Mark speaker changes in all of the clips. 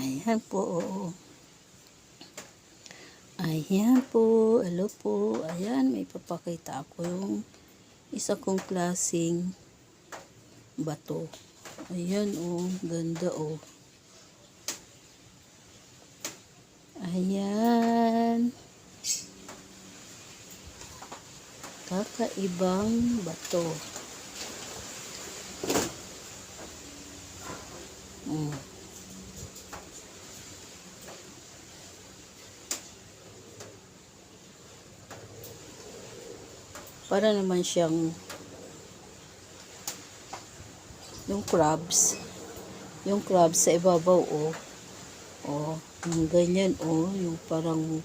Speaker 1: Ayan po. Ayan po. Hello po. Ayan, may papakita ako yung isa kong klaseng bato. Ayan ganda Ayan. Kakaibang bato. Para naman siyang yung crabs sa ibabaw yung ganyan yung parang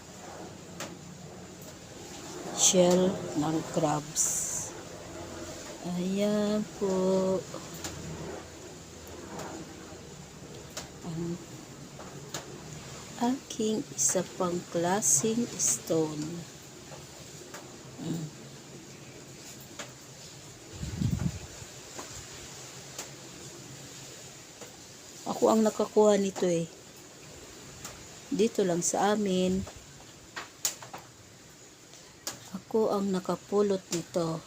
Speaker 1: shell ng crabs. Ayan po ang aking isa pang klaseng stone. Ako ang nakakuha nito dito lang sa amin. Ako ang nakapulot nito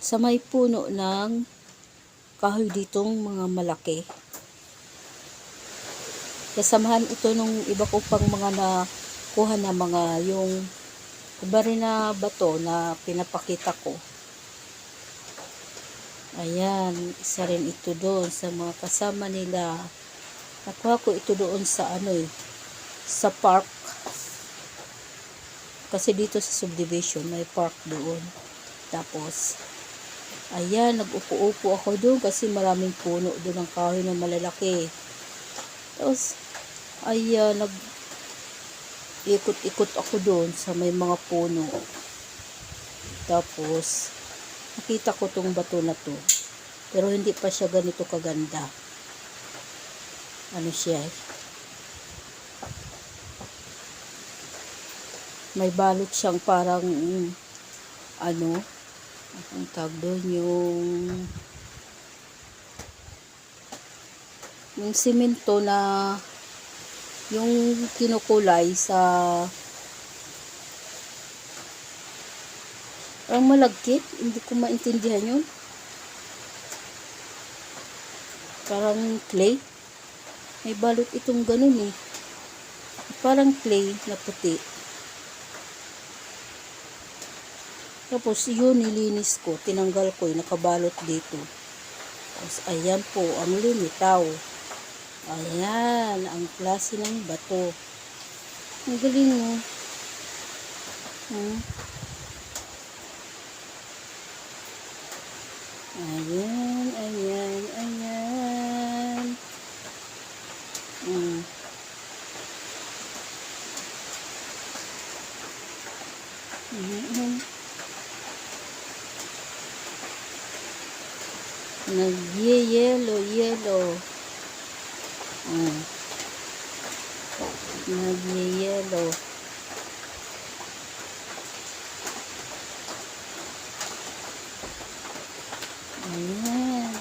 Speaker 1: sa may puno ng kahoy ditong mga malaki. Kasamahan ito nung iba ko pang mga nakuha na mga yung iba rin na bato na pinapakita ko. Ayan, isa rin ito doon sa mga kasama nila. Nakuha ko ito doon sa sa park. Kasi dito sa subdivision may park doon. Tapos ayan, nag-upo-upo ako doon kasi maraming puno doon ng kahoy na malalaki. Tapos ayan, ikot-ikot ako doon sa may mga puno. Tapos nakita ko tong bato na to. Pero hindi pa siya ganito kaganda. Ano siya may balot siyang parang ang tawag doon yung simento na yung kinukulay sa ang malagkit, hindi ko maintindihan yun. Parang clay. May balot itong ganun parang clay na puti. Tapos yun nilinis ko, tinanggal ko nakabalot dito. Tapos ayan po ang lumitaw. Ayan ang klase ng bato. Ang galing Ayan. Nag-yellow. Nag-yellow. Ayan.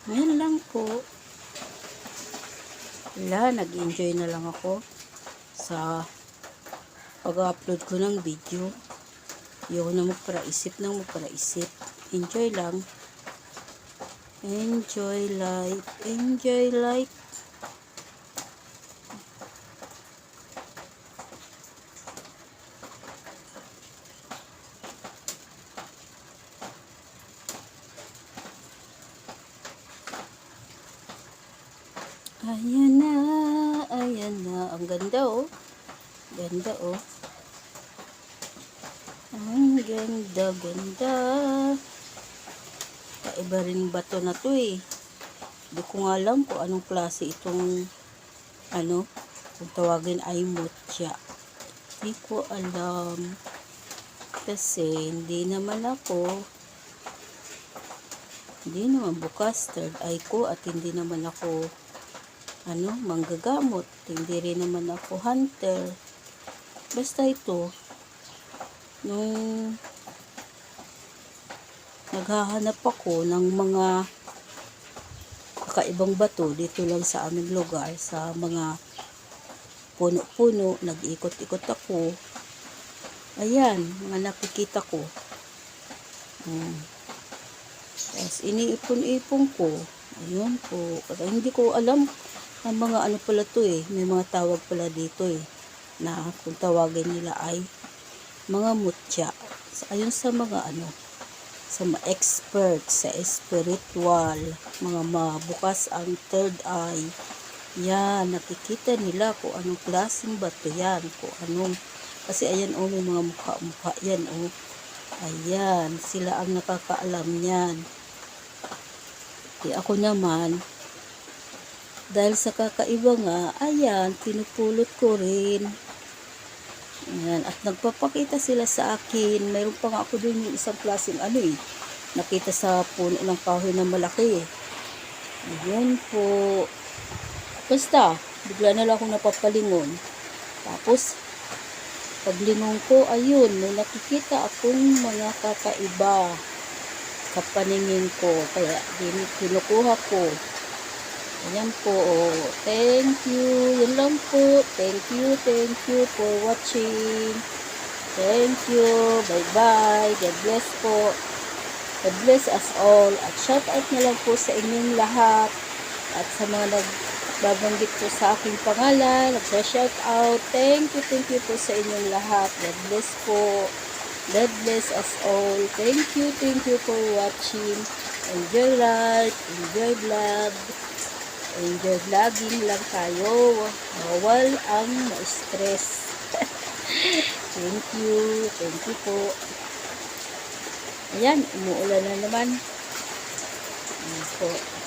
Speaker 1: Ngayon lang po. Nag-enjoy na lang ako sa pag-upload ko ng video. Ayoko na magparaisip. Enjoy lang. Enjoy life. Ayan na, ayan na. Ang ganda oh. Ganda oh. Ang ganda, ganda. Kaiba rin bato na to eh. Hindi ko nga alam kung anong klase itong kung tawagin ay mutya. Hindi ko alam. Kasi hindi naman bukas third eye ko at hindi naman ako manggagamot. Hindi rin naman ako hunter. Basta ito, nung naghahanap ako ng mga kakaibang bato dito lang sa aming lugar, sa mga puno-puno, nag-ikot-ikot ako. Ayan, mga nakikita ko. Tapos iniipon-ipon ko. Ayun po. Kasi hindi ko alam ang mga pala to eh. May mga tawag pala dito eh. Na kung tawagin nila ay mga mutya. So, ayun sa mga sa mga expert, sa spiritual, mga mabukas ang third eye. Yan, nakikita nila kung anong klaseng bato yan. Kung anong, kasi ayan may mga mukha-mukha yan Ayan, sila ang nakakaalam yan. Ako naman, dahil sa kakaiba nga, ayan, pinupulot ko rin. Ayan, at nagpapakita sila sa akin. Mayroon pa nga ako dun yung isang klaseng nakita sa puno ng kahoy na malaki. Ayan po. Basta, bigla na lang akong napapalingon. Tapos, paglingon ko, ayun, may nakikita akong mga kakaiba sa paningin ko. Kaya, kinukuha ko. Ayan po. Thank you. Yun lang po. Thank you for watching. Thank you. Bye-bye. God bless po. God bless us all. At shout out na lang po sa inyong lahat. At sa mga nagbabanggit po sa aking pangalan, nagsa-shout out. Thank you po sa inyong lahat. God bless po. God bless us all. Thank you for watching. Enjoy life, enjoy vlog, enjoy vlogging lang tayo. Bawal ang ma-stress. Thank you po. Ayan, umuulan na naman. Ayan po.